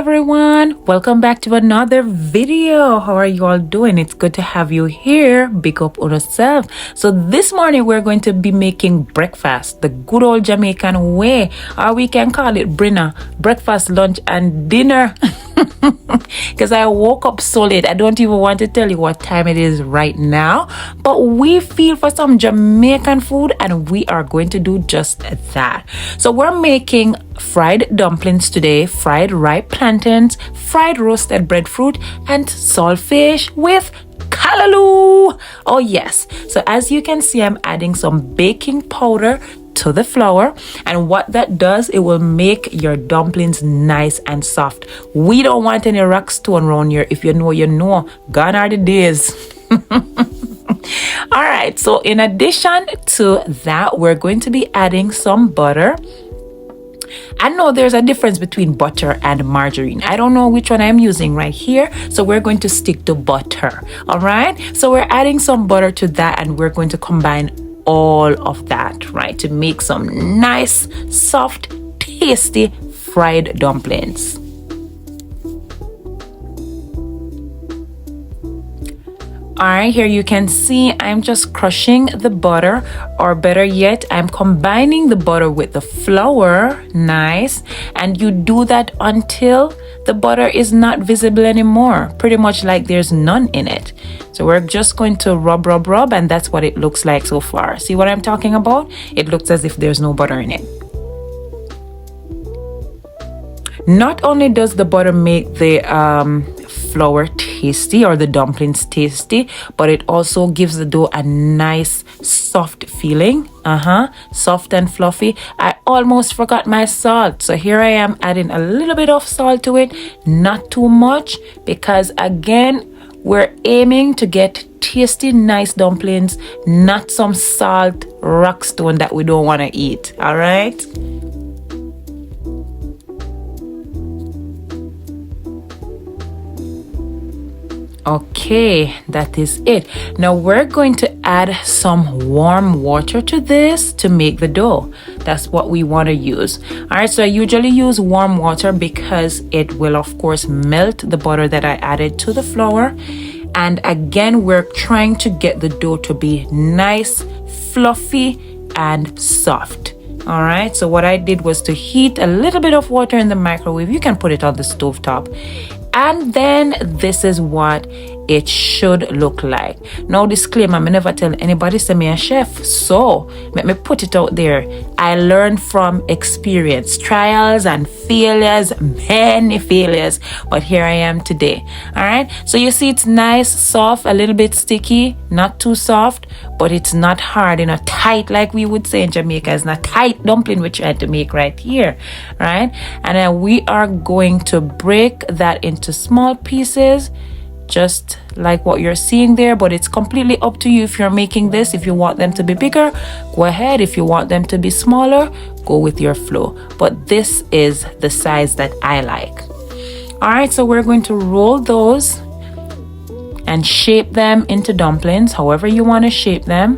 everyone, welcome back to another video. How are you all doing? It's good to have you here. Big up on yourself. So this morning we're going to be making breakfast the good old Jamaican way, or we can call it breakfast, lunch and dinner. Because I woke up so late, I don't even want to tell you what time it is right now, but we feel for some Jamaican food and we are going to do just that. So we're making fried dumplings today, fried ripe plantains, fried roasted breadfruit and saltfish with Callaloo. Oh yes, so as you can see, I'm adding some baking powder to the flour, and what that does, it will make your dumplings nice and soft. We don't want any rock stone around here. If you know, you know. Gone are the days. All right, so in addition to that, we're going to be adding some butter. I know there's a difference between butter and margarine. I don't know which one I'm using right here, so we're going to stick to butter. All right, so we're adding some butter to that, and we're going to combine all of that, right, to make some nice, soft, tasty fried dumplings. All right, here you can see I'm just crushing the butter, or better yet, I'm combining the butter with the flour. Nice. And you do that until the butter is not visible anymore, pretty much like there's none in it. So we're just going to rub, and that's what it looks like so far. See what I'm talking about? It looks as if there's no butter in it. Not only does the butter make the flour tasty, or the dumplings tasty, but it also gives the dough a nice soft feeling. Soft and fluffy. I almost forgot my salt, so here I am adding a little bit of salt to it, not too much, because again, we're aiming to get tasty, nice dumplings, not some salt rock stone that we don't want to eat. All right. Okay, that is it. Now we're going to add some warm water to this to make the dough. That's what we want to use. All right, so I usually use warm water because it will of course melt the butter that I added to the flour. And again, we're trying to get the dough to be nice, fluffy and soft. All right, so what I did was to heat a little bit of water in the microwave. You can put it on the stove top. And then this is what it should look like. Now disclaimer, I never tell anybody say me a chef, so let me put it out there. I learned from experience, trials and failures, many failures, but here I am today. All right, so you see it's nice, soft, a little bit sticky, not too soft, but it's not hard, tight like we would say in Jamaica. It's not tight dumpling we're trying to make right here, right? And then we are going to break that into small pieces, just like what you're seeing there, but it's completely up to you if you're making this. If you want them to be bigger, go ahead. If you want them to be smaller, go with your flow. But this is the size that I like. All right, so we're going to roll those and shape them into dumplings, however you want to shape them.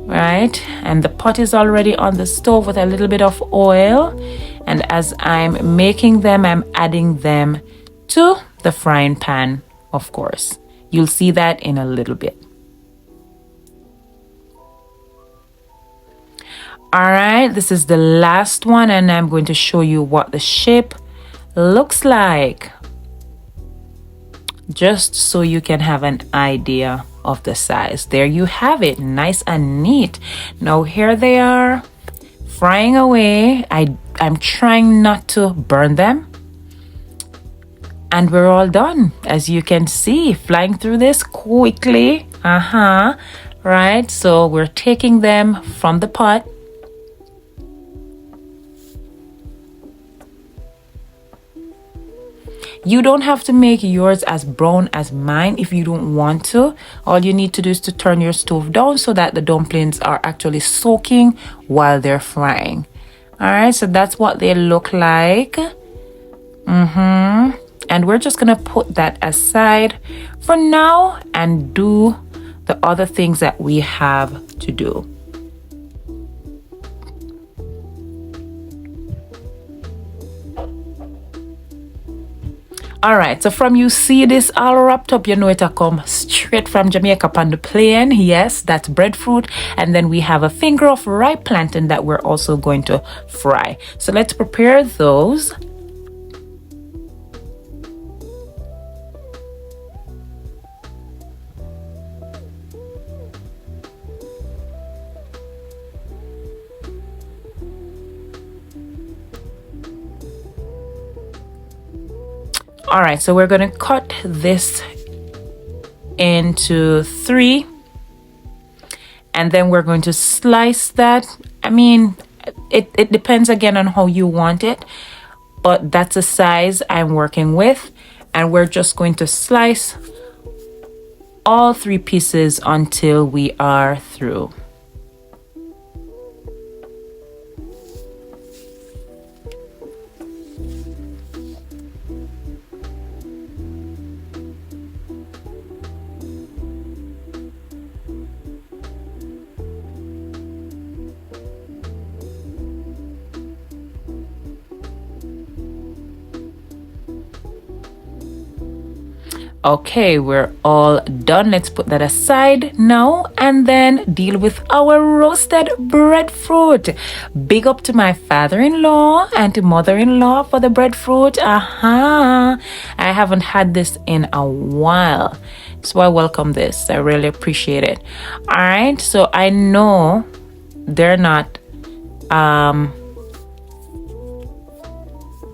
Right, and the pot is already on the stove with a little bit of oil, and as I'm making them, I'm adding them to the frying pan, of course. You'll see that in a little bit. All right, this is the last one, and I'm going to show you what the shape looks like, just so you can have an idea of the size. There you have it, nice and neat. Now here they are frying away. I'm trying not to burn them, and we're all done, as you can see, flying through this quickly. Right, so we're taking them from the pot. You don't have to make yours as brown as mine if you don't want to. All you need to do is to turn your stove down so that the dumplings are actually soaking while they're frying. All right, so that's what they look like. And we're just gonna put that aside for now and do the other things that we have to do. All right, so from you see this all wrapped up, you know it'll come straight from Jamaica on the plane. Yes, that's breadfruit. And then we have a finger of ripe plantain that we're also going to fry. So let's prepare those. All right, so we're going to cut this into 3, and then we're going to slice that. I mean, it depends again on how you want it, but that's the size I'm working with, and we're just going to slice all 3 pieces until we are through. Okay, we're all done. Let's put that aside now and then deal with our roasted breadfruit. Big up to my father-in-law and to mother-in-law for the breadfruit. I haven't had this in a while, so I welcome this. I really appreciate it. All right, so I know they're not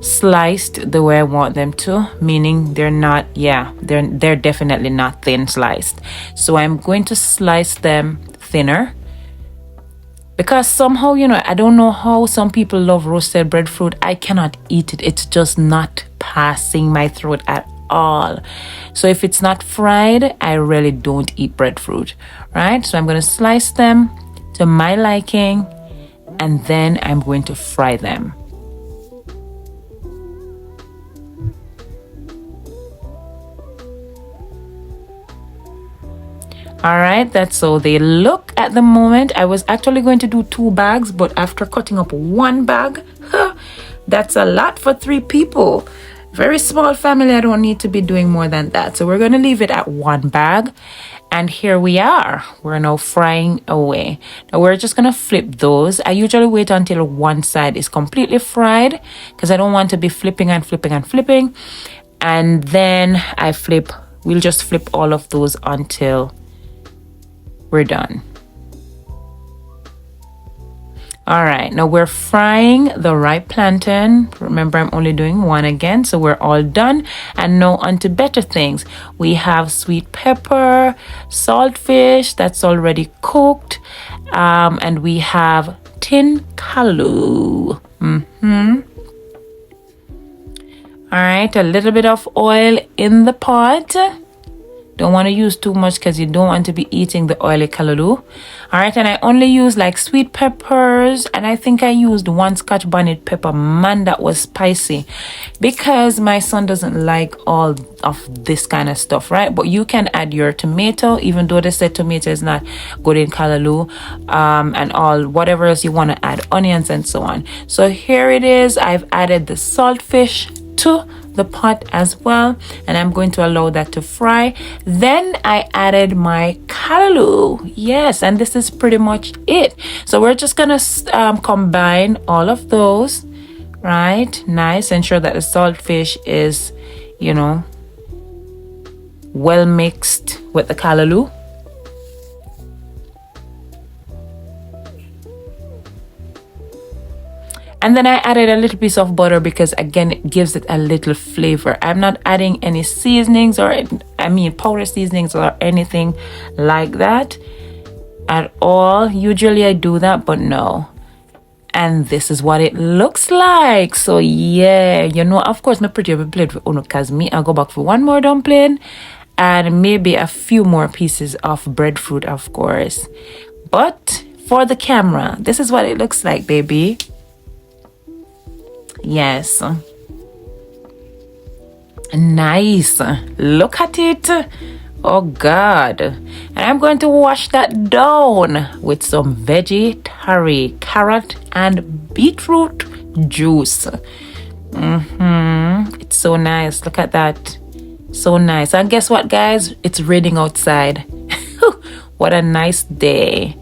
sliced the way I want them to, meaning they're not, they're definitely not thin sliced. So I'm going to slice them thinner because somehow, you know, I don't know how some people love roasted breadfruit. I cannot eat it. It's just not passing my throat at all. So if it's not fried, I really don't eat breadfruit, right? So I'm going to slice them to my liking, and then I'm going to fry them. All right, that's how they look at the moment. I was actually going to do 2 bags, but after cutting up 1 bag, that's a lot for 3 people. Very small family. I don't need to be doing more than that. So we're going to leave it at 1 bag. And here we are. We're now frying away. Now we're just going to flip those. I usually wait until one side is completely fried because I don't want to be flipping and flipping and flipping. And then I flip. We'll just flip all of those until we're done. All right, now we're frying the ripe plantain. Remember, I'm only doing 1 again, so we're all done. And now on to better things. We have sweet pepper, saltfish that's already cooked, and we have tin callaloo. All right, a little bit of oil in the pot. Don't want to use too much because you don't want to be eating the oily callaloo. All right, and I only use like sweet peppers, and I think I used 1 Scotch bonnet pepper. Man, that was spicy because my son doesn't like all of this kind of stuff, right? But you can add your tomato, even though they said tomato is not good in callaloo, and all whatever else you want to add, onions and so on. So here it is. I've added the saltfish to the pot as well, and I'm going to allow that to fry. Then I added my callaloo. Yes, and this is pretty much it. So we're just gonna combine all of those, right? Nice. Ensure that the saltfish is, you know, well mixed with the callaloo. And then I added a little piece of butter because, again, it gives it a little flavor. I'm not adding any seasonings or, powder seasonings or anything like that at all. Usually I do that, but no. And this is what it looks like. So, yeah, you know, of course, my pretty plate with Uno because me, I'll go back for 1 more dumpling and maybe a few more pieces of breadfruit, of course. But for the camera, this is what it looks like, baby. Yes, nice. Look at it. Oh God. And I'm going to wash that down with some vegetarian carrot and beetroot juice. It's so nice. Look at that. So nice. And guess what, guys? It's raining outside. What a nice day.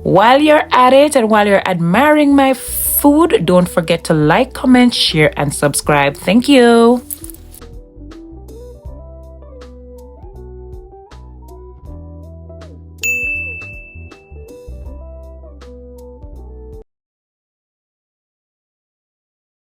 While you're at it and while you're admiring my food, don't forget to like, comment, share, and subscribe. Thank you.